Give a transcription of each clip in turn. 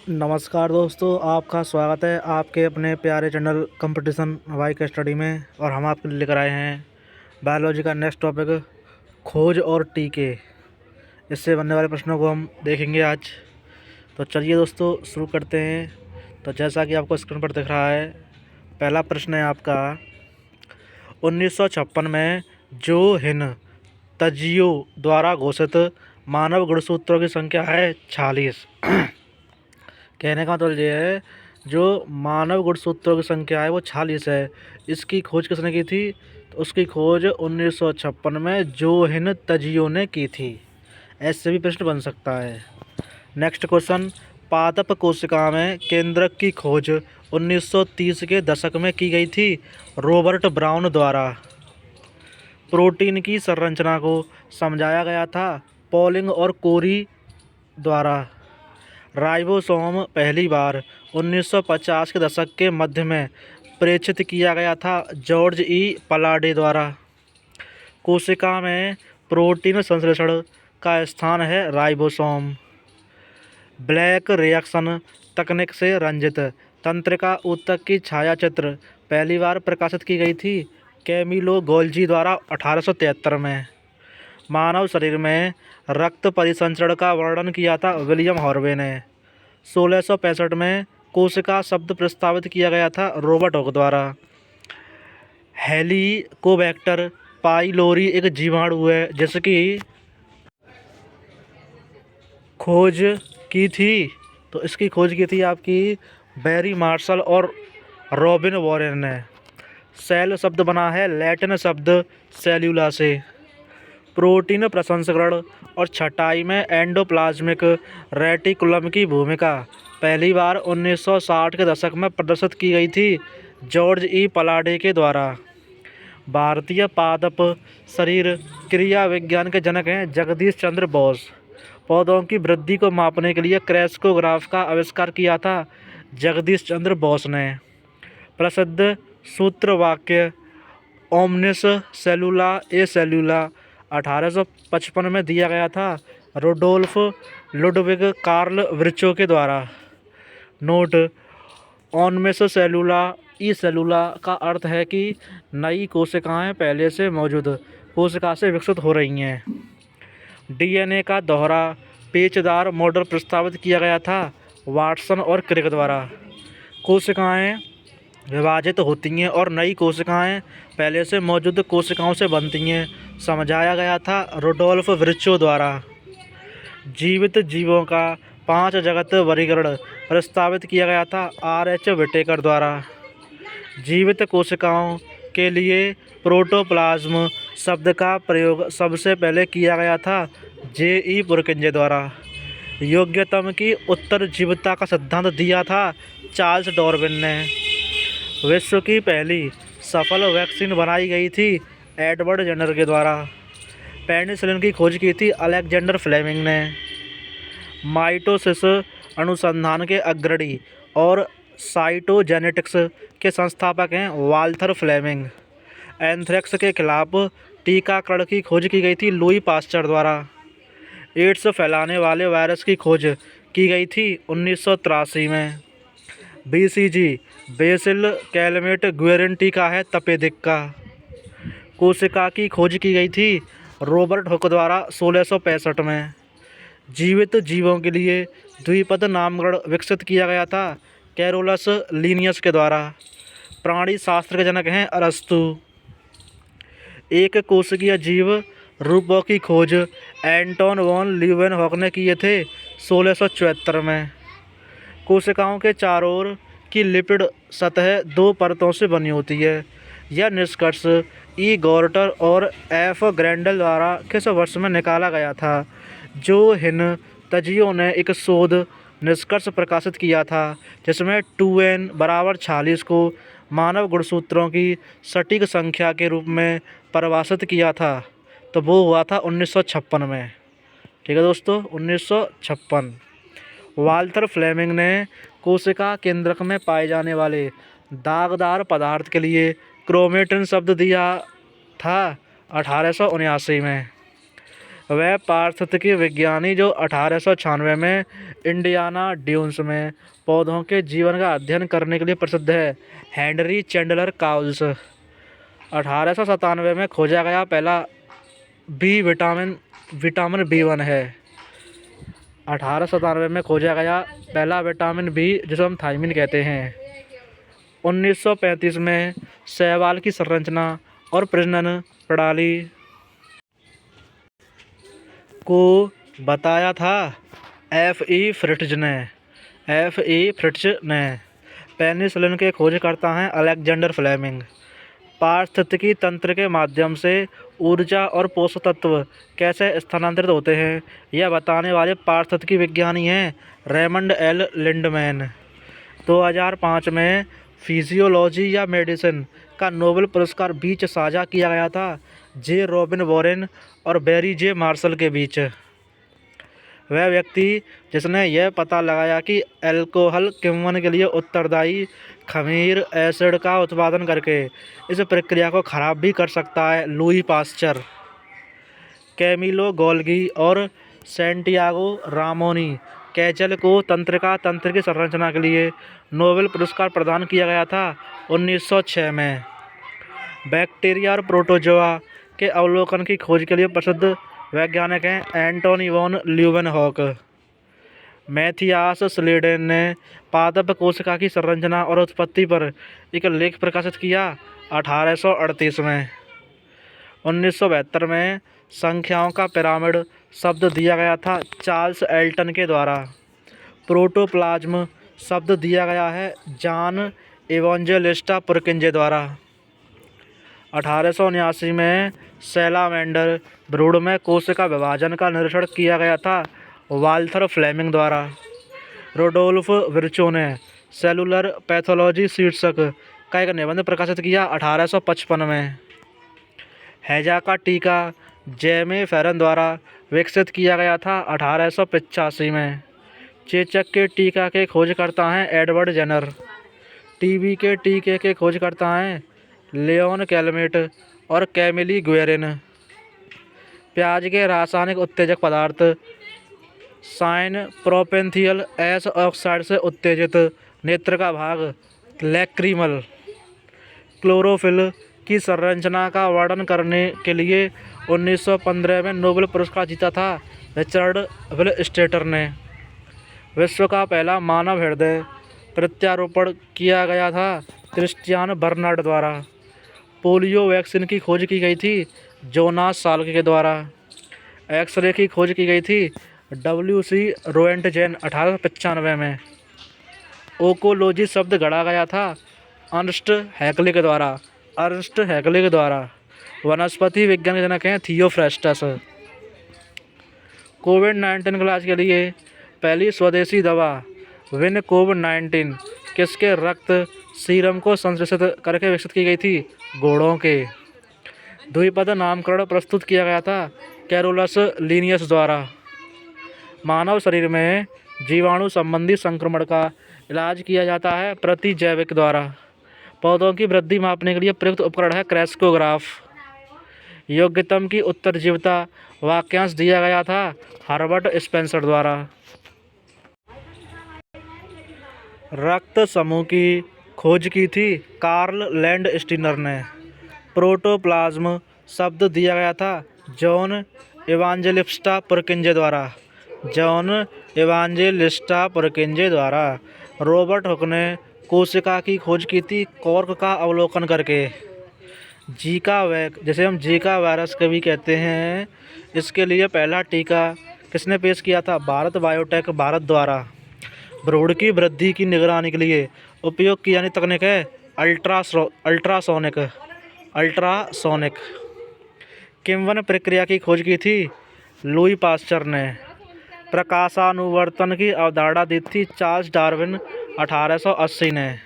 नमस्कार दोस्तों, आपका स्वागत है आपके अपने प्यारे चैनल कंपटीशन वाई स्टडी में। और हम आपके लिए लेकर आए हैं बायोलॉजी का नेक्स्ट टॉपिक, खोज और टीके। इससे बनने वाले प्रश्नों को हम देखेंगे आज। तो चलिए दोस्तों शुरू करते हैं। तो जैसा कि आपको स्क्रीन पर दिख रहा है, पहला प्रश्न है आपका, 1956 में जो हिन तजियो द्वारा घोषित मानव गुणसूत्रों की संख्या है 46। कहने का मतलब ये है, जो मानव गुणसूत्रों की संख्या है वो 46 है। इसकी खोज किसने की थी? तो उसकी खोज 1956 में जोहिन तजियो ने की थी। ऐसे भी प्रश्न बन सकता है। नेक्स्ट क्वेश्चन, पादप कोशिका में केंद्रक की खोज 1930 के दशक में की गई थी रॉबर्ट ब्राउन द्वारा। प्रोटीन की संरचना को समझाया गया था पॉलिंग और कोरी द्वारा। राइबोसोम पहली बार 1950 के दशक के मध्य में प्रेषित किया गया था जॉर्ज ई पलाडे द्वारा। कोशिका में प्रोटीन संश्लेषण का स्थान है राइबोसोम। ब्लैक रिएक्शन तकनीक से रंजित तंत्रिका ऊतक की छायाचित्र पहली बार प्रकाशित की गई थी कैमिलो गोल्जी द्वारा 1873 में। मानव शरीर में रक्त परिसंचरण का वर्णन किया था विलियम हॉर्वे ने। 1665 में कोशिका शब्द प्रस्तावित किया गया था रॉबर्ट हुक द्वारा। हेलिकोबैक्टर पाइलोरी एक जीवाणु है जिसकी खोज की थी। तो इसकी खोज की थी आपकी बैरी मार्शल और रॉबिन वॉरेन ने। सेल शब्द बना है लैटिन शब्द सेल्यूला से। प्रोटीन प्रसंस्करण और छटाई में एंडोप्लाज्मिक रेटिकुलम की भूमिका पहली बार 1960 के दशक में प्रदर्शित की गई थी जॉर्ज ई पलाडे के द्वारा। भारतीय पादप शरीर क्रिया विज्ञान के जनक हैं जगदीश चंद्र बोस। पौधों की वृद्धि को मापने के लिए क्रेस्कोग्राफ का आविष्कार किया था जगदीश चंद्र बोस ने। प्रसिद्ध सूत्र वाक्य ओमनिस सेलुला ए सेलुला 1855 में दिया गया था रोडोल्फ लुडविग कार्ल विर्चो के द्वारा। नोट, ओनमिस सेलुला ई सेलुला का अर्थ है कि नई कोशिकाएं पहले से मौजूद कोशिका से विकसित हो रही हैं। डीएनए का दोहरा पेचदार मॉडल प्रस्तावित किया गया था वाटसन और क्रिक द्वारा। कोशिकाएं विभाजित होती हैं और नई कोशिकाएं पहले से मौजूद कोशिकाओं से बनती हैं, समझाया गया था रोडोल्फ विर्चो द्वारा। जीवित जीवों का 5 जगत वर्गीकरण प्रस्तावित किया गया था आर.एच. विटेकर द्वारा। जीवित कोशिकाओं के लिए प्रोटोप्लाज्म शब्द का प्रयोग सबसे पहले किया गया था जे.ई. पुरकिंजे द्वारा। योग्यतम की उत्तरजीविता का सिद्धांत दिया था चार्ल्स डार्विन ने। विश्व की पहली सफल वैक्सीन बनाई गई थी एडवर्ड जेनर के द्वारा। पेनिसिलिन की खोज की थी अलेक्जेंडर फ्लेमिंग ने। माइटोसिस अनुसंधान के अग्रणी और साइटोजेनेटिक्स के संस्थापक हैं वाल्थर फ्लेमिंग। एंथ्रेक्स के खिलाफ टीकाकरण की खोज की गई थी लुई पास्चर द्वारा। एड्स फैलाने वाले वायरस की खोज की गई थी 1983 में। बीसीजी बेसिल कैलमेट ग्वेरिन टीका है तपेदिक का। कोशिका की खोज की गई थी रॉबर्ट हुक द्वारा 1665 में। जीवित जीवों के लिए द्विपद नामकरण विकसित किया गया था कैरोलस लीनियस के द्वारा। प्राणी शास्त्र के जनक हैं अरस्तु। एक कोशिकीय जीव रूपों की खोज एंटोन वॉन ल्यूवेनहॉक ने किए थे 1674 में। कोशिकाओं के चारों ओर की लिपिड सतह 2 परतों से बनी होती है। यह निष्कर्ष ई गॉर्टर और एफ ग्रैंडल द्वारा किस वर्ष में निकाला गया था? जो हिन तजियो ने एक शोध निष्कर्ष प्रकाशित किया था जिसमें 2n = 46 को मानव गुणसूत्रों की सटीक संख्या के रूप में परिभाषित किया था। तो वो हुआ था 1956 में। ठीक है दोस्तों, 1956। वाल्थर फ्लेमिंग ने कोशिका केंद्रक में पाए जाने वाले दागदार पदार्थ के लिए क्रोमेटिन शब्द दिया था 1879 में। वह पारिस्थितिकी विज्ञानी जो 1896 में इंडियाना ड्यून्स में पौधों के जीवन का अध्ययन करने के लिए प्रसिद्ध है। Henry Chandler Cowles. 1897 में खोजा गया पहला बी विटामिन विटामिन B1 है। 1897 में खोजा गया पहला विटामिन बी जिसे हम थायमिन कहते हैं। 1935 में शैवाल की संरचना और प्रजनन प्रणाली को बताया था F.E. फ्रिट्ज ने। पेनिसिलिन के खोजकर्ता हैं अलेक्जेंडर फ्लेमिंग। पारिस्थितिकी तंत्र के माध्यम से ऊर्जा और पोषक तत्व कैसे स्थानांतरित होते हैं, यह बताने वाले पारिस्थितिकी विज्ञानी हैं रेमंड एल लिंडमैन। 2005 में फिजियोलॉजी या मेडिसिन का नोबेल पुरस्कार बीच साझा किया गया था जे रॉबिन वॉरेन और बैरी जे मार्शल के बीच। वह व्यक्ति जिसने यह पता लगाया कि अल्कोहल किण्वन के लिए उत्तरदायी खमीर एसिड का उत्पादन करके इस प्रक्रिया को खराब भी कर सकता है, लुई पास्चर। कैमिलो गोल्गी और सैंटियागो रामोनी कैचल को तंत्र की संरचना के लिए नोबेल पुरस्कार प्रदान किया गया था 1906 में। बैक्टीरिया और प्रोटोजोआ के अवलोकन की खोज के लिए प्रसिद्ध वैज्ञानिक हैं Antonie van Leeuwenhoek. Matthias Schleiden ने पादप कोशिका की संरचना और उत्पत्ति पर एक लेख प्रकाशित किया 1838 में। 1972 में संख्याओं का पिरामिड शब्द दिया गया था चार्ल्स एल्टन के द्वारा। प्रोटोप्लाज्म शब्द दिया गया है जॉन इवांजेलिस्टा पुरकिंजे द्वारा। 1879 में सैलामेंडर ब्रूड में कोशिका विभाजन का निरीक्षण किया गया था वाल्थर फ्लेमिंग द्वारा। रोडोल्फ विर्चो ने सेलुलर पैथोलॉजी शीर्षक का एक निबंध प्रकाशित किया 1855 में। हैजा का टीका जेमे फेरन द्वारा विकसित किया गया था 1885 में। चेचक के टीका के खोजकर्ता हैं एडवर्ड जेनर। टीबी के टीके के खोजकर्ता हैं लियोन कैलमेट और कैमिली गुएरिन। प्याज के रासायनिक उत्तेजक पदार्थ साइन प्रोपेंथियल एस ऑक्साइड से उत्तेजित नेत्र का भाग लैक्रिमल क्लोरोफिल की संरचना का वर्णन करने के लिए 1915 में नोबेल पुरस्कार जीता था रिचर्ड विलस्टेटर ने। विश्व का पहला मानव हृदय प्रत्यारोपण किया गया था क्रिस्टियान बर्नार्ड द्वारा। पोलियो वैक्सीन की खोज की गई थी जोनास साल्क के द्वारा। एक्सरे की खोज की गई थी W.C. रोएंटजेन 1895 में। ओकोलॉजी शब्द गढ़ा गया था अर्नस्ट हैकले के द्वारा। वनस्पति विज्ञान के जनक हैं थियोफ्रास्टस। कोविड-19 के इलाज के लिए पहली स्वदेशी दवा विन कोविड-19 किसके रक्त सीरम को संश्लेषित करके विकसित की गई थी? घोड़ों के। द्विपद नामकरण प्रस्तुत किया गया था कैरोलस लीनियस द्वारा। मानव शरीर में जीवाणु संबंधी संक्रमण का इलाज किया जाता है प्रतिजैविक द्वारा। पौधों की वृद्धि मापने के लिए प्रयुक्त उपकरण है क्रेस्कोग्राफ। योग्यतम की उत्तरजीविता वाक्यांश दिया गया था हर्बर्ट स्पेंसर द्वारा। रक्त समूह की खोज की थी कार्ल लैंडस्टीनर ने। प्रोटोप्लाज्म शब्द दिया गया था जॉन इवांजेलिस्टा पुरकिंजे द्वारा। रॉबर्ट हुक ने कोशिका की खोज की थी कॉर्क का अवलोकन करके। जिसे हम जीका वायरस के भी कहते हैं, इसके लिए पहला टीका किसने पेश किया था? भारत बायोटेक भारत द्वारा। भ्रूण की वृद्धि की निगरानी के लिए उपयोग की जाने तकनीक है अल्ट्रासोनिक। किण्वन प्रक्रिया की खोज की थी लुई पास्चर ने। प्रकाशानुवर्तन की अवधारणा दी थी चार्ल्स डार्विन 1880 ने।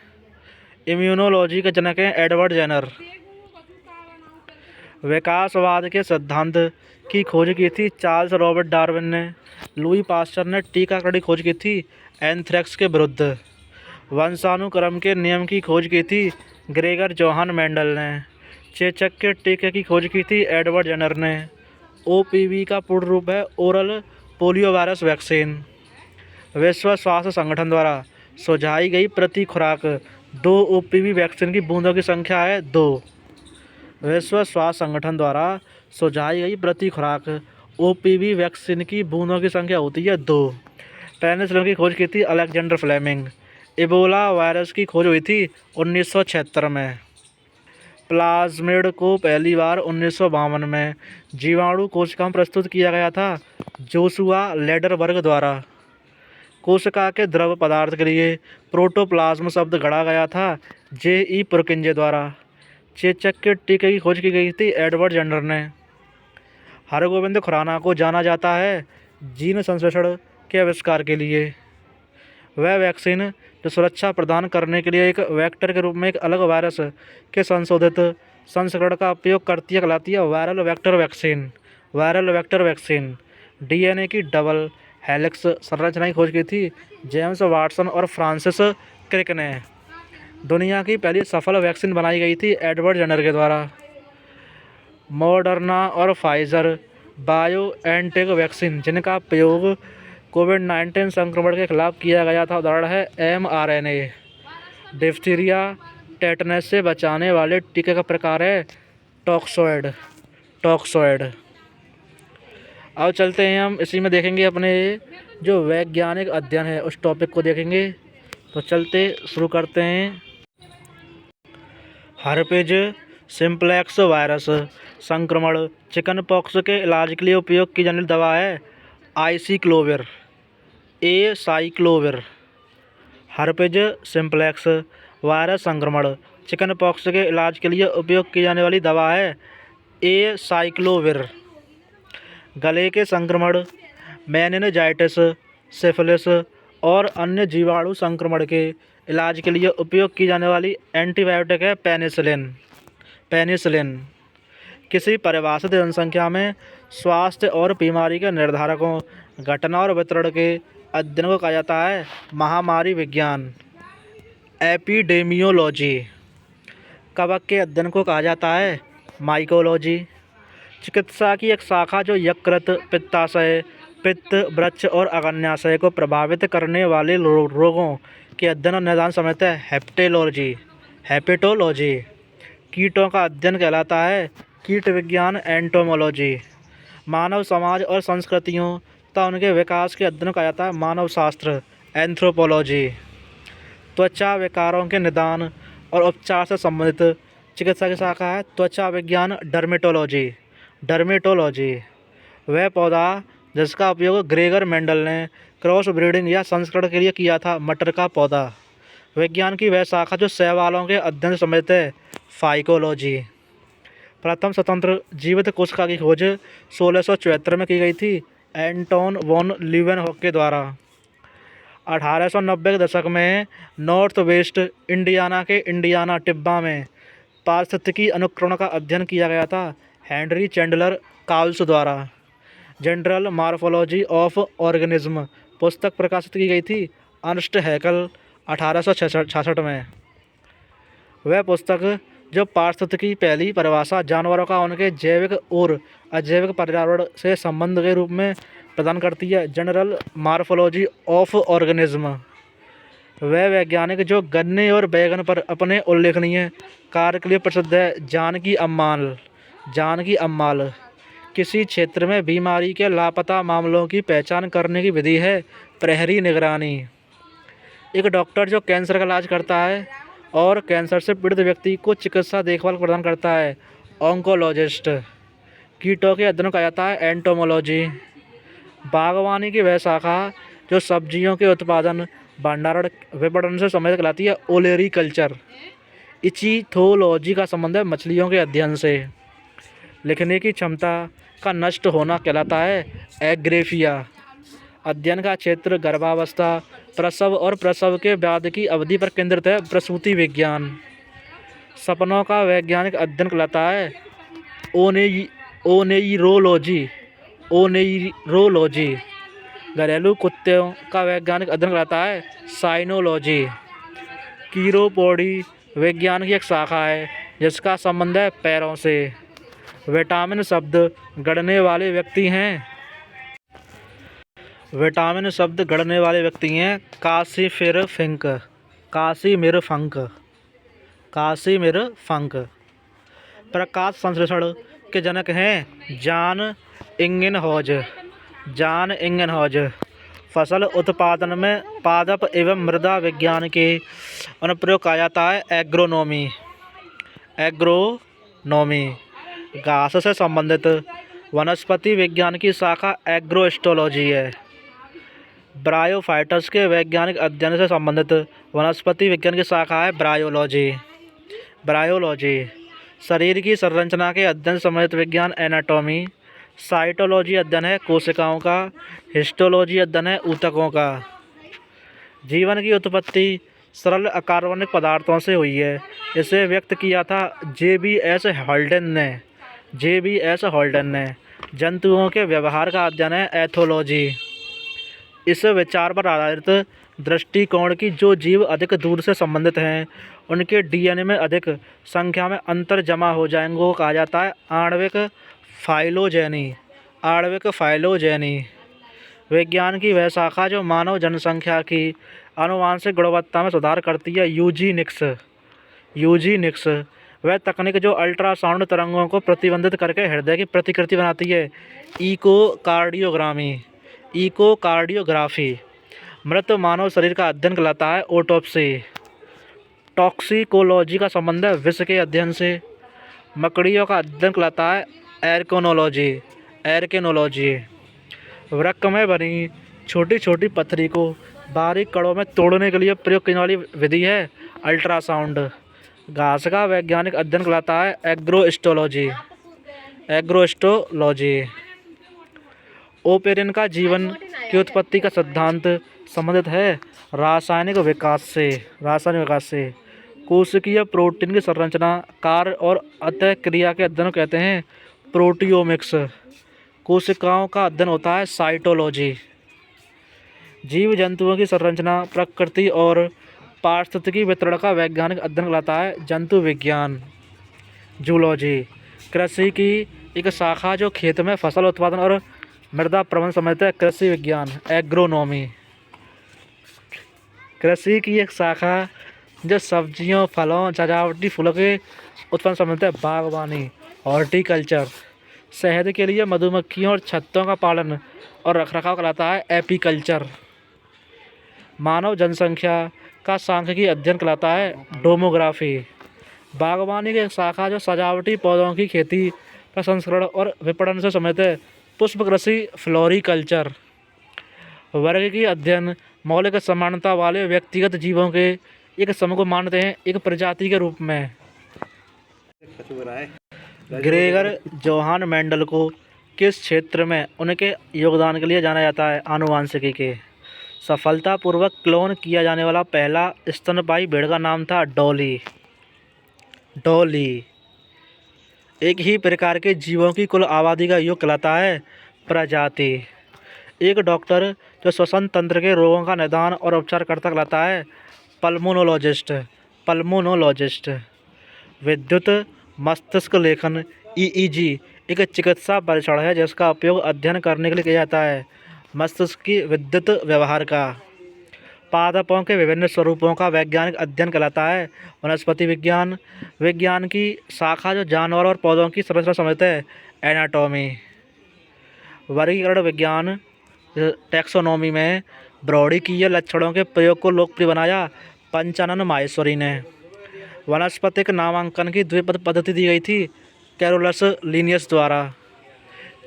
इम्यूनोलॉजी के जनक हैं एडवर्ड जेनर। विकासवाद के सिद्धांत की खोज की थी चार्ल्स रॉबर्ट डार्विन ने। लुई पास्चर ने टीकाकरण की खोज की थी एंथ्रेक्स के विरुद्ध। वंशानुक्रम के नियम की खोज की थी ग्रेगर जोहान मेंडल ने। चेचक के टीके की खोज की थी एडवर्ड जेनर ने। OPV का पूर्ण रूप है ओरल पोलियो वायरस वैक्सीन। विश्व स्वास्थ्य संगठन द्वारा सुझाई गई प्रति खुराक 2 OPV वैक्सीन की बूंदों की संख्या है 2। विश्व स्वास्थ्य संगठन द्वारा सुझाई गई प्रति खुराक OPV वैक्सीन की बूंदों की संख्या होती है 2। पेनिसिलिन की खोज की थी अलेक्जेंडर फ्लेमिंग। इबोला वायरस की खोज हुई थी 1976 में। प्लाज्मिड को पहली बार 1952 में जीवाणु कोशिका में प्रस्तुत किया गया था जोशुआ लेडरबर्ग द्वारा। कोशिका के द्रव पदार्थ के लिए प्रोटोप्लाज्म शब्द गढ़ा गया था J.E. पुरकिंजे द्वारा। चेचक के टीके की खोज की गई थी एडवर्ड जेंडर ने। हरगोविंद खुराना को जाना जाता है जीन संश्लेषण के आविष्कार के लिए। वह वैक्सीन जो सुरक्षा प्रदान करने के लिए एक वेक्टर के रूप में एक अलग वायरस के संशोधित संस्करण का उपयोग करती है कहलाती है viral vector vaccine. Viral vector vaccine DNA की डबल हेलिक्स संरचना की खोज की थी जेम्स वाटसन और फ्रांसिस क्रिक ने। दुनिया की पहली सफल वैक्सीन बनाई गई थी एडवर्ड जेंडर के द्वारा। मॉडर्ना और फाइजर बायोएनटेक वैक्सीन जिनका प्रयोग कोविड-19 संक्रमण के खिलाफ किया गया था उदाहरण है mRNA। डिप्थीरिया टेटनस से बचाने वाले टीके का प्रकार है टॉक्सोइड। अब चलते हैं हम इसी में देखेंगे अपने जो वैज्ञानिक अध्ययन है उस टॉपिक को देखेंगे। तो चलते शुरू करते हैं। हर्पेज सिम्प्लेक्स वायरस संक्रमण चिकन पॉक्स के इलाज के लिए उपयोग की जाने वाली दवा है एसाइक्लोविर। हर्पेज सिम्प्लेक्स वायरस संक्रमण चिकन पॉक्स के इलाज के लिए उपयोग की जाने वाली दवा है एसाइक्लोविर। गले के संक्रमण मेनिनजाइटिस, सिफिलिस और अन्य जीवाणु संक्रमण के इलाज के लिए उपयोग की जाने वाली एंटीबायोटिक है पेनिसिलिन। किसी परिभाषित जनसंख्या में स्वास्थ्य और बीमारी के निर्धारकों, घटना और वितरण के अध्ययन को कहा जाता है महामारी विज्ञान एपिडेमियोलॉजी। कवक के अध्ययन को कहा जाता है माइकोलॉजी। चिकित्सा की एक शाखा जो यकृत, पित्ताशय, पित्त, वृक्ष और अग्न्याशय को प्रभावित करने वाले रोगों के अध्ययन और निदान समेत है हेपेटोलॉजी। कीटों का अध्ययन कहलाता है कीट विज्ञान एंटोमोलॉजी। मानव समाज और संस्कृतियों तथा उनके विकास के अध्ययन कहा जाता है मानव शास्त्र एंथ्रोपोलॉजी। त्वचा विकारों के निदान और उपचार से संबंधित चिकित्सा की शाखा है त्वचा विज्ञान डर्मेटोलॉजी। वह पौधा जिसका उपयोग ग्रेगर मेंडल ने क्रॉस ब्रीडिंग या संस्करण के लिए किया था मटर का पौधा। विज्ञान की वह शाखा जो शैवालों के अध्ययन से संबंधित है फाइकोलॉजी। प्रथम स्वतंत्र जीवित कोशिका की खोज 1674 में की गई थी एंटोन वॉन लीeuwenhoek के द्वारा। 1890 के दशक में नॉर्थ वेस्ट इंडियाना के इंडियाना टिब्बा में पारिस्थितिकी अनुक्रमण का अध्ययन किया गया था हेनरी चैंडलर काउल्स द्वारा। जनरल मॉर्फोलॉजी ऑफ ऑर्गेनिज्म पुस्तक प्रकाशित की गई थी अर्नस्ट हैकल 1866 में। वह पुस्तक जो पारिस्थितिकी पहली परिभाषा जानवरों का उनके जैविक और अजैविक पर्यावरण से संबंध के रूप में प्रदान करती है जनरल मॉर्फोलॉजी ऑफ ऑर्गेनिज्म। वह वैज्ञानिक जो गन्ने और बैगन पर अपने उल्लेखनीय कार्य के लिए प्रसिद्ध है जानकी अम्माल। किसी क्षेत्र में बीमारी के लापता मामलों की पहचान करने की विधि है प्रहरी निगरानी। एक डॉक्टर जो कैंसर का इलाज करता है और कैंसर से पीड़ित व्यक्ति को चिकित्सा देखभाल प्रदान करता है ऑन्कोलॉजिस्ट। कीटों के अध्ययन कहा जाता है एंटोमोलॉजी। बागवानी की वह शाखा जो सब्जियों के उत्पादन, भंडारण, विपणन से संबंधित कहलाती है ओलेरीकल्चर। इचिथोलॉजी का संबंध है मछलियों के अध्ययन से। लिखने की क्षमता का नष्ट होना कहलाता है एग्रेफिया। अध्ययन का क्षेत्र गर्भावस्था, प्रसव और प्रसव के बाद की अवधि पर केंद्रित है प्रसूति विज्ञान। सपनों का वैज्ञानिक अध्ययन कहलाता है ओनेइरोलॉजी। घरेलू कुत्तों का वैज्ञानिक अध्ययन कहलाता है साइनोलॉजी। कीरोपोडी विज्ञान की एक शाखा है जिसका संबंध है पैरों से। विटामिन शब्द गढ़ने वाले व्यक्ति हैं। विटामिन शब्द गढ़ने वाले व्यक्ति हैं Casimir Funk. Casimir Funk. Casimir Funk. प्रकाश संश्लेषण के जनक हैं जॉन इंगेनहॉज। जॉन इंगेनहॉज। फसल उत्पादन में पादप एवं मृदा विज्ञान के अनुप्रयोग कहा जाता है एग्रोनॉमी। एग्रोनॉमी। घास से संबंधित वनस्पति विज्ञान की शाखा एग्रोस्टोलॉजी है। ब्रायोफाइटस के वैज्ञानिक अध्ययन से संबंधित वनस्पति विज्ञान की शाखा है ब्रायोलॉजी। ब्रायोलॉजी। शरीर की संरचना के अध्ययन से संबंधित विज्ञान एनाटॉमी। साइटोलॉजी अध्ययन है कोशिकाओं का। हिस्टोलॉजी अध्ययन है ऊतकों का। जीवन की उत्पत्ति सरल अकार्बनिक पदार्थों से हुई है। इसे व्यक्त किया था J.B.S. हॉल्डेन ने। J.B.S. हॉल्डेन ने। जंतुओं के व्यवहार का अध्ययन है एथोलॉजी। इस विचार पर आधारित दृष्टिकोण की जो जीव अधिक दूर से संबंधित हैं उनके डीएनए में अधिक संख्या में अंतर जमा हो जाएंगे को कहा जाता है आणविक फाइलोजेनी। आणविक फाइलोजेनी। विज्ञान की वह शाखा जो मानव जनसंख्या की आनुवंशिक गुणवत्ता में सुधार करती है यूजीनिक्स। यूजीनिक्स। वह तकनीक जो अल्ट्रासाउंड तरंगों को प्रतिबंधित करके हृदय की प्रतिकृति बनाती है इकोकार्डियोग्रामी। इकोकार्डियोग्राफी। मृत मानव शरीर का अध्ययन कहलाता है ऑटोप्सी। टॉक्सिकोलॉजी का संबंध है विष के अध्ययन से। मकड़ियों का अध्ययन कहलाता है एर्केनोलॉजी। एर्केनोलॉजी। वृक्क में बनी छोटी छोटी पत्थरी को बारीक कणों में तोड़ने के लिए प्रयोग करने वाली विधि है अल्ट्रासाउंड। घास का वैज्ञानिक अध्ययन कहलाता है एग्रोस्टोलॉजी। एग्रोस्टोलॉजी। ओपेरिन का जीवन की उत्पत्ति का सिद्धांत संबंधित है रासायनिक विकास से। रासायनिक विकास से। कोशिकीय प्रोटीन की संरचना कार्य और अंतःक्रिया के अध्ययन को कहते हैं प्रोटियोमिक्स। कोशिकाओं का अध्ययन होता है साइटोलॉजी। जीव जंतुओं की संरचना प्रकृति और पारिस्थितिकी वितरण का वैज्ञानिक अध्ययन कहलाता है जंतु विज्ञान। जूलॉजी। कृषि की एक शाखा जो खेत में फसल उत्पादन और मृदा प्रबंधन संबंधित है कृषि विज्ञान। एग्रोनॉमी। कृषि की एक शाखा जो सब्जियों फलों सजावटी फूलों के उत्पादन संबंधित है बागवानी। हॉर्टिकल्चर। शहद के लिए मधुमक्खियों और छत्तों का पालन और रखरखाव कहलाता है एपीकल्चर। मानव जनसंख्या का सांख्यिकी अध्ययन कहलाता है डोमोग्राफी। बागवानी की एक शाखा जो सजावटी पौधों की खेती प्रसंस्करण और विपणन से संबंधित है पुष्प कृषि फ्लोरिकल्चर। वर्ग की अध्ययन मौलिक समानता वाले व्यक्तिगत जीवों के एक समूह को मानते हैं एक प्रजाति के रूप में। ग्रेगर जोहान मेंडल को किस क्षेत्र में उनके योगदान के लिए जाना जाता है आनुवंशिकी के। सफलतापूर्वक क्लोन किया जाने वाला पहला स्तनपायी भेड़ का नाम था डॉली। डॉली। एक ही प्रकार के जीवों की कुल आबादी का योग कहलाता है प्रजाति। एक डॉक्टर जो श्वसन तंत्र के रोगों का निदान और उपचार करता कहलाता है पल्मोनोलॉजिस्ट। पल्मोनोलॉजिस्ट। विद्युत मस्तिष्क लेखन EEG एक चिकित्सा परीक्षण है जिसका उपयोग अध्ययन करने के लिए किया जाता है मस्तिष्क की विद्युत व्यवहार का। पादपों के विभिन्न स्वरूपों का वैज्ञानिक अध्ययन कहलाता है वनस्पति विज्ञान। विज्ञान की शाखा जो जानवर और पौधों की संरचना समझते हैं एनाटॉमी। वर्गीकरण विज्ञान टैक्सोनॉमी में ब्रॉडीकीय लक्षणों के प्रयोग को लोकप्रिय बनाया पंचानन माहेश्वरी ने। वानस्पतिक नामांकन की द्विपद पद्धति दी गई थी कैरोलस लिनियस द्वारा।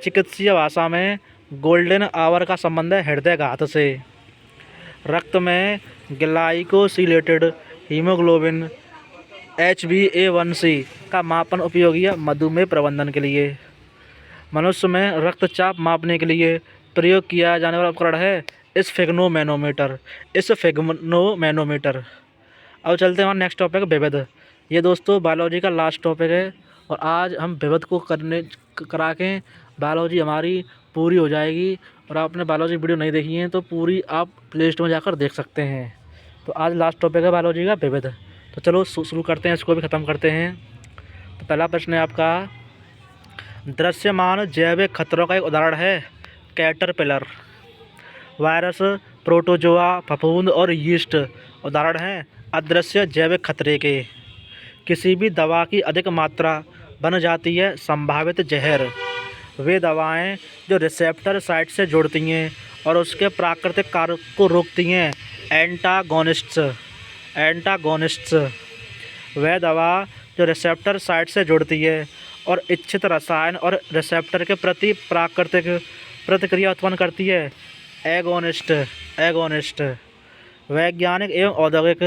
चिकित्सीय भाषा में गोल्डन आवर का संबंध है हृदयघात से। रक्त में ग्लाइकोसिलेटेड हीमोग्लोबिन HbA1c का मापन उपयोगी है मधुमेह प्रबंधन के लिए। मनुष्य में रक्तचाप मापने के लिए प्रयोग किया जाने वाला उपकरण है स्फिग्नोमैनोमीटर। स्फिग्नोमैनोमीटर। अब चलते हैं हमारे नेक्स्ट टॉपिक विविध। ये दोस्तों बायोलॉजी का लास्ट टॉपिक है और आज हम विविध को करा के बायोलॉजी हमारी पूरी हो जाएगी। और आपने बायोलॉजी वीडियो नहीं देखी है तो पूरी आप प्ले स्टोर में जाकर देख सकते हैं। तो आज लास्ट टॉपिक है बायोलॉजी का विविध। तो चलो शुरू करते हैं, इसको भी ख़त्म करते हैं। तो पहला प्रश्न है आपका, दृश्यमान जैविक खतरों का एक उदाहरण है कैटरपिलर। वायरस, प्रोटोजोआ, फफूंद और यीस्ट उदाहरण हैं अदृश्य जैविक खतरे के। किसी भी दवा की अधिक मात्रा बन जाती है संभावित जहर। वे दवाएं जो रिसेप्टर साइट से जुड़ती हैं और उसके प्राकृतिक कार्य को रोकती हैं एंटागोनिस्ट्स। वह दवा जो रिसेप्टर साइट से जुड़ती है और इच्छित रसायन और रिसेप्टर के प्रति प्राकृतिक प्रतिक्रिया उत्पन्न करती है एगोनिस्ट। वैज्ञानिक एवं औद्योगिक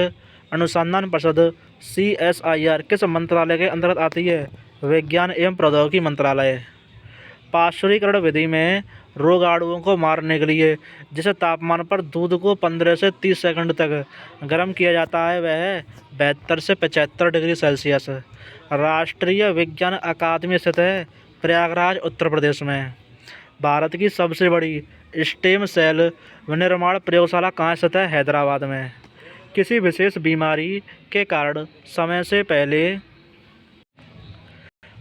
अनुसंधान परिषद CSIR किस मंत्रालय के अंतर्गत आती है? विज्ञान एवं प्रौद्योगिकी मंत्रालय। पाश्चुरीकरण विधि में रोगाणुओं को मारने के लिए जिस तापमान पर दूध को 15 से 30 सेकंड तक गर्म किया जाता है वह 72 से 75 डिग्री सेल्सियस। राष्ट्रीय विज्ञान अकादमी स्थित है प्रयागराज, उत्तर प्रदेश में। भारत की सबसे बड़ी स्टेम सेल विनिर्माण प्रयोगशाला कहाँ स्थित है? हैदराबाद में। किसी विशेष बीमारी के कारण समय से पहले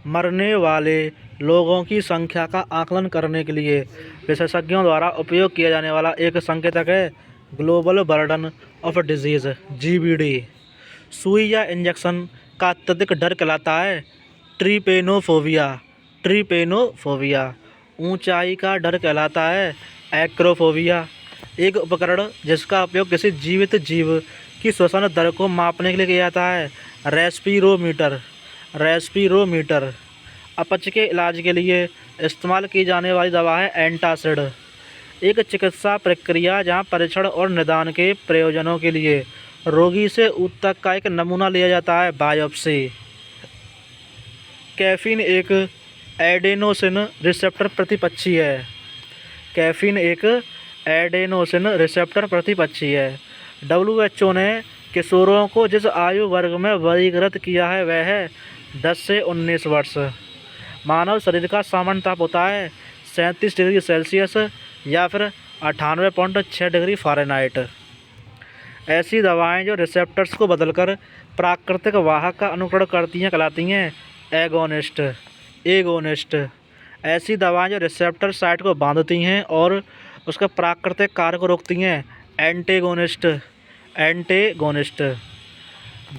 मरने वाले लोगों की संख्या का आकलन करने के लिए विशेषज्ञों द्वारा उपयोग किया जाने वाला एक संकेतक है global burden of disease GBD। सुई या इंजेक्शन का अत्यधिक डर कहलाता है ट्रिपेनोफोबिया। ऊंचाई का डर कहलाता है एक्रोफोबिया। एक उपकरण जिसका उपयोग किसी जीवित जीव की श्वसन दर को मापने के लिए किया जाता है रेस्पिरोमीटर। अपच के इलाज के लिए इस्तेमाल की जाने वाली दवा है एंटासिड। एक चिकित्सा प्रक्रिया जहां परीक्षण और निदान के प्रयोजनों के लिए रोगी से ऊतक का एक नमूना लिया जाता है बायोप्सी। कैफीन एक एडेनोसिन रिसेप्टर प्रतिपक्षी है। WHO ने किशोरों को जिस आयु वर्ग में वर्गीकृत किया है वह है 10 से 19 वर्ष। मानव शरीर का सामान्य ताप होता है 37 डिग्री सेल्सियस या फिर 98.6 डिग्री फ़ारेनहाइट। ऐसी दवाएं जो रिसेप्टर्स को बदलकर प्राकृतिक वाहक का अनुकरण करती हैं कहलाती हैं एगोनिस्ट। ऐसी दवाएं जो रिसेप्टर साइट को बांधती हैं और उसके प्राकृतिक कार्य को रोकती हैं एंटेगोनिस्ट।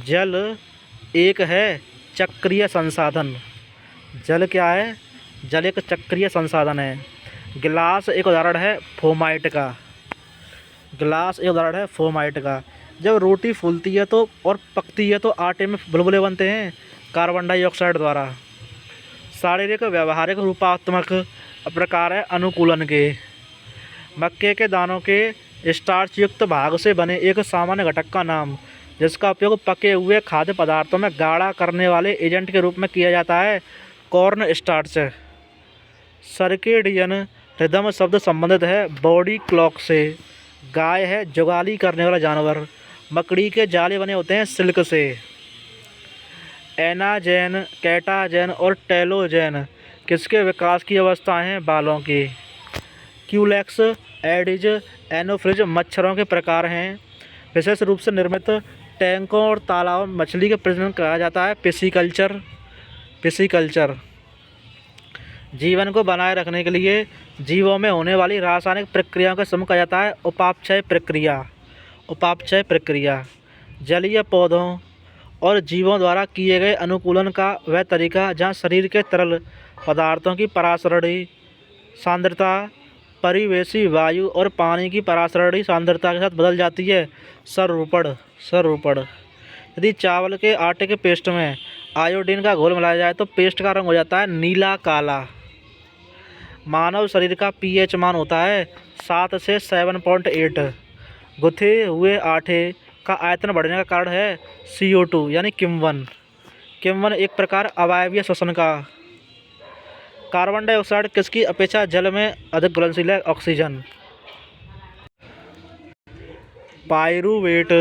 जल एक है चक्रीय संसाधन। जल क्या है? जल एक चक्रीय संसाधन है। गिलास एक उदाहरण है फोमाइट का। जब रोटी फूलती है तो और पकती है तो आटे में बुलबुले बनते हैं कार्बन डाइऑक्साइड द्वारा। शारीरिक व्यवहारिक रूपात्मक प्रकार है अनुकूलन के। मक्के के दानों के स्टार्च युक्त भाग से बने एक सामान्य घटक का नाम जिसका उपयोग पके हुए खाद्य पदार्थों में गाढ़ा करने वाले एजेंट के रूप में किया जाता है कॉर्न स्टार्च। सर्केडियन रिदम शब्द संबंधित है बॉडी क्लॉक से। गाय है जुगाली करने वाला जानवर। मकड़ी के जाले बने होते हैं सिल्क से। एनाजेन, कैटाजेन और टेलोजेन किसके विकास की अवस्थाएं हैं? बालों की। क्यूलेक्स, एडिज, एनोफ्रिज मच्छरों के प्रकार हैं। विशेष रूप से निर्मित टैंकों और तालाबों में मछली के प्रजनन कहा जाता है पिसिकल्चर। जीवन को बनाए रखने के लिए जीवों में होने वाली रासायनिक प्रक्रियाओं का समूह कहा जाता है उपापचय प्रक्रिया। जलीय पौधों और जीवों द्वारा किए गए अनुकूलन का वह तरीका जहाँ शरीर के तरल पदार्थों की परासरणी सांद्रता परिवेशी वायु और पानी की परासरणी सांद्रता के साथ बदल जाती है स्वरूपण। यदि चावल के आटे के पेस्ट में आयोडीन का घोल मिलाया जाए तो पेस्ट का रंग हो जाता है नीला काला। मानव शरीर का pH मान होता है 7 से 7.8। गुथे हुए आटे का आयतन बढ़ने का कारण है CO2 यानी किम्वन एक प्रकार अवायवीय श्वसन का। कार्बन डाइऑक्साइड किसकी अपेक्षा जल में अधिक घुलनशील है? ऑक्सीजन। पाइरूवेट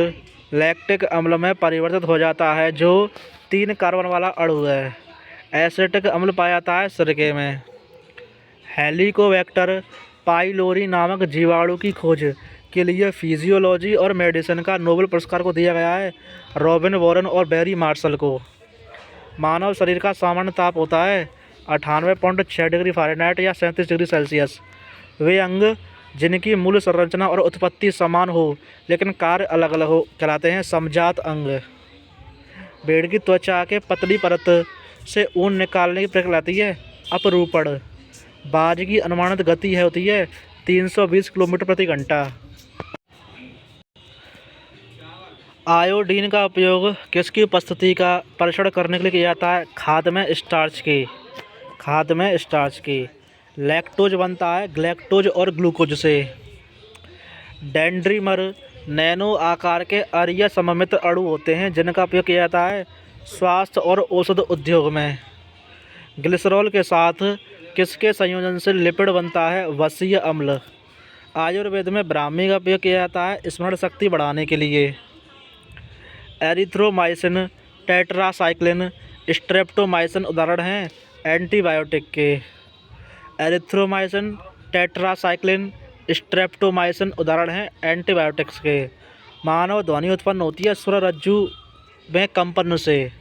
लैक्टिक अम्ल में परिवर्तित हो जाता है जो 3 कार्बन वाला अणु है। एसिटिक अम्ल पाया जाता है सिरके में। हेलिकोबैक्टर पाइलोरी नामक जीवाणु की खोज के लिए फिजियोलॉजी और मेडिसिन का नोबेल पुरस्कार को दिया गया है रॉबिन वॉरेन और बैरी मार्शल को। मानव शरीर का सामान्य ताप होता है 98.6 डिग्री फ़ारेनहाइट या 37 डिग्री सेल्सियस। वे अंग जिनकी मूल संरचना और उत्पत्ति समान हो लेकिन कार्य अलग अलग हो कहलाते हैं समजात अंग। भेड़ की त्वचा के पतली परत से ऊन निकालने की प्रक्रिया कहलाती है अपरूपण। बाज की अनुमानित गति होती है 320 किलोमीटर प्रति घंटा। आयोडीन का उपयोग किसकी उपस्थिति का परीक्षण करने के लिए किया जाता है? खाद में स्टार्च की। लैक्टोज बनता है ग्लैक्टोज और ग्लूकोज से। डेंड्रीमर नैनो आकार के अरीय सममित अणु होते हैं जिनका उपयोग किया जाता है स्वास्थ्य और औषध उद्योग में। ग्लिसरॉल के साथ किसके संयोजन से लिपिड बनता है? वसीय अम्ल। आयुर्वेद में ब्राह्मी का उपयोग किया जाता है स्मरण शक्ति बढ़ाने के लिए। एरिथ्रोमाइसिन, टेट्रासाइक्लिन, स्ट्रेप्टोमाइसिन उदाहरण हैं एंटीबायोटिक के। एरिथ्रोमाइसिन, टेट्रासाइक्लिन, स्ट्रेप्टोमाइसिन उदाहरण हैं एंटीबायोटिक्स के। मानव ध्वनि उत्पन्न होती है स्वर रज्जु में कंपन से।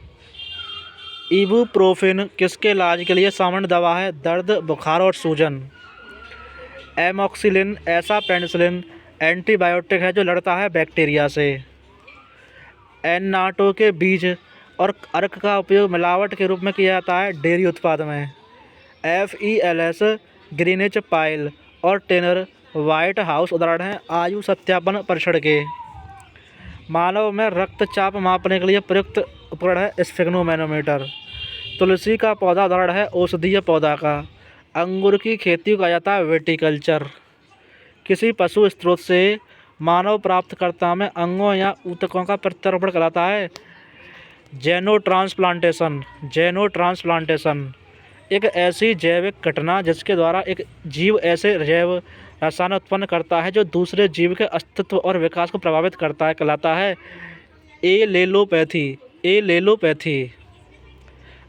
इबुप्रोफेन किसके इलाज के लिए सामान्य दवा है? दर्द, बुखार और सूजन। एमॉक्सिलिन ऐसा पेनिसिलिन एंटीबायोटिक है जो लड़ता है बैक्टीरिया से। एन्नाटो के बीज और अर्क का उपयोग मिलावट के रूप में किया जाता है डेयरी उत्पाद में। FELS ग्रीनिच पाइल और टेनर व्हाइट हाउस उदाहरण हैं आयु सत्यापन परीक्षण के। मानव में रक्तचाप मापने के लिए प्रयुक्त उपकरण है स्फिग्नोमैनोमीटर। तुलसी का पौधा उदाहरण है औषधीय पौधा का। अंगूर की खेती को कहा जाता है विटिकल्चर। किसी पशु स्रोत से मानव प्राप्तकर्ता में अंगों या ऊतकों का प्रत्यारोपण कहलाता है जेनोट्रांसप्लांटेशन। एक ऐसी जैविक घटना जिसके द्वारा एक जीव ऐसे जैव रसायन उत्पन्न करता है जो दूसरे जीव के अस्तित्व और विकास को प्रभावित करता है कहलाता है एलेलोपैथी।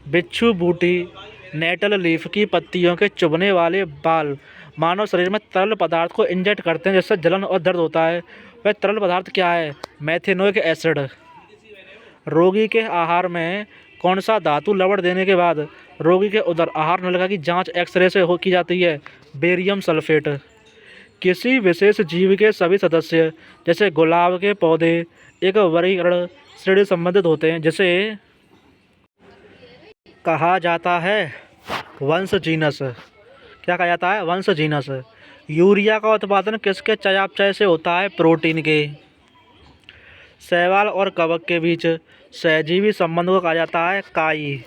बिच्छू बूटी नेटल लीफ की पत्तियों के चुभने वाले बाल मानव शरीर में तरल पदार्थ को इंजेक्ट करते हैं जिससे जलन और दर्द होता है। वह तरल पदार्थ क्या है? Methanoic acid. रोगी के आहार में कौन सा धातु लवण देने के बाद रोगी के उदर आहार नलिका की जांच एक्सरे से की जाती है? Barium sulphate. किसी विशेष जीव के सभी सदस्य जैसे गुलाब के पौधे एक वर्गीकरण श्रेणी संबंधित होते हैं जिसे कहा जाता है वंश जीनस। क्या कहा जाता है? वंश जीनस। यूरिया का उत्पादन किसके चयापचय से होता है? प्रोटीन के। शैवाल और कवक के बीच सहजीवी संबंध को कहा जाता है काई।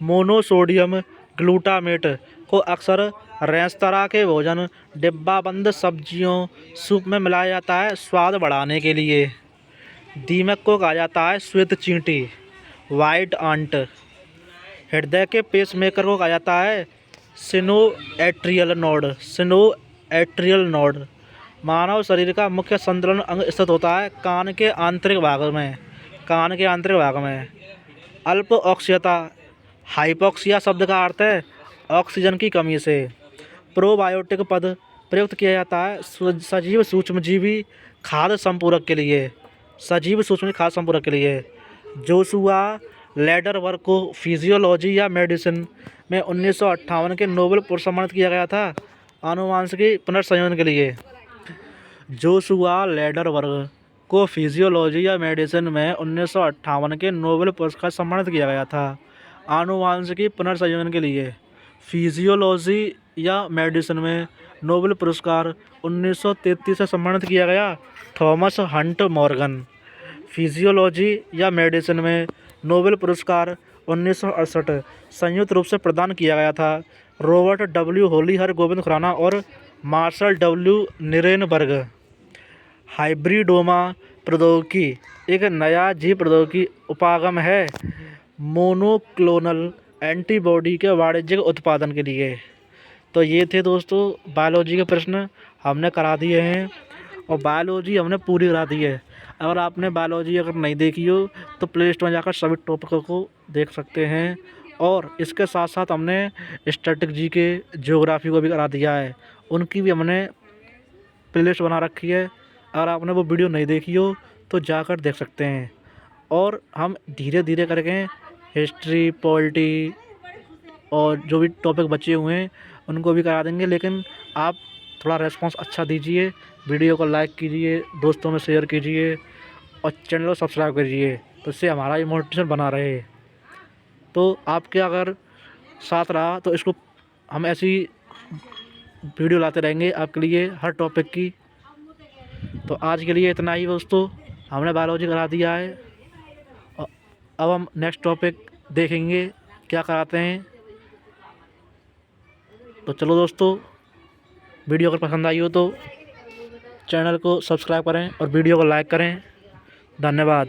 मोनोसोडियम ग्लूटामेट को अक्सर रेस्तरां के भोजन डिब्बाबंद सब्जियों सूप में मिलाया जाता है स्वाद बढ़ाने के लिए। दीमक को कहा जाता है श्वेत चींटी वाइट आंट। हृदय के पेसमेकर को कहा जाता है सिनोएट्रियल नोड। मानव शरीर का मुख्य संतुलन अंग स्थित होता है कान के आंतरिक भाग में। अल्प ऑक्सीयता हाइपोक्सिया शब्द का अर्थ है ऑक्सीजन की कमी से। प्रोबायोटिक पद प्रयुक्त किया जाता है सजीव सूक्ष्मजीवी खाद्य संपूरक के लिए। जोशुआ लैडरवर्क को फिजियोलॉजी या मेडिसिन में 1958 के नोबेल पुरस्कार सम्मानित किया गया था आनुवांशिकी पुनर्संयोजन के लिए। जोशुआ लैडरवर्क को फिजियोलॉजी या मेडिसिन में 1958 के नोबेल पुरस्कार सम्मानित किया गया था आनुवांशिकी पुनर्संयोजन के लिए। फिजियोलॉजी या मेडिसिन में नोबेल पुरस्कार 1933 से सम्मानित किया गया थॉमस हंट मॉर्गन। फिजियोलॉजी या मेडिसिन में नोबेल पुरस्कार 1968 संयुक्त रूप से प्रदान किया गया था रॉबर्ट डब्ल्यू हॉली, हरगोविंद खुराना और मार्शल डब्ल्यू निरेनबर्ग। हाइब्रिडोमा प्रौद्योगिकी एक नया जीव प्रौद्योगिकी उपागम है मोनोक्लोनल एंटीबॉडी के वाणिज्यिक उत्पादन के लिए। तो ये थे दोस्तों बायोलॉजी के प्रश्न हमने करा दिए हैं और बायोलॉजी हमने पूरी करा दी है। अगर आपने बायोलॉजी अगर नहीं देखी हो तो प्ले लिस्ट में जाकर सभी टॉपिकों को देख सकते हैं। और इसके साथ साथ हमने स्टैटिक जी के ज्योग्राफी को भी करा दिया है, उनकी भी हमने प्ले लिस्ट बना रखी है। अगर आपने वो वीडियो नहीं देखी हो तो जाकर देख सकते हैं। और हम धीरे धीरे करके हिस्ट्री, पॉलिटी, और जो भी टॉपिक बचे हुए हैं उनको भी करा देंगे, लेकिन आप थोड़ा रेस्पॉन्स अच्छा दीजिए, वीडियो को लाइक कीजिए, दोस्तों में शेयर कीजिए और चैनल को सब्सक्राइब कीजिए, तो इससे हमारा भी मोटिवेशन बना रहे। तो आपके अगर साथ रहा तो इसको हम ऐसी वीडियो लाते रहेंगे आपके लिए हर टॉपिक की। तो आज के लिए इतना ही दोस्तों, हमने बायोलॉजी करा दिया है, अब हम नेक्स्ट टॉपिक देखेंगे क्या कराते हैं। तो चलो दोस्तों, वीडियो अगर पसंद आई हो तो चैनल को सब्सक्राइब करें और वीडियो को लाइक करें। धन्यवाद।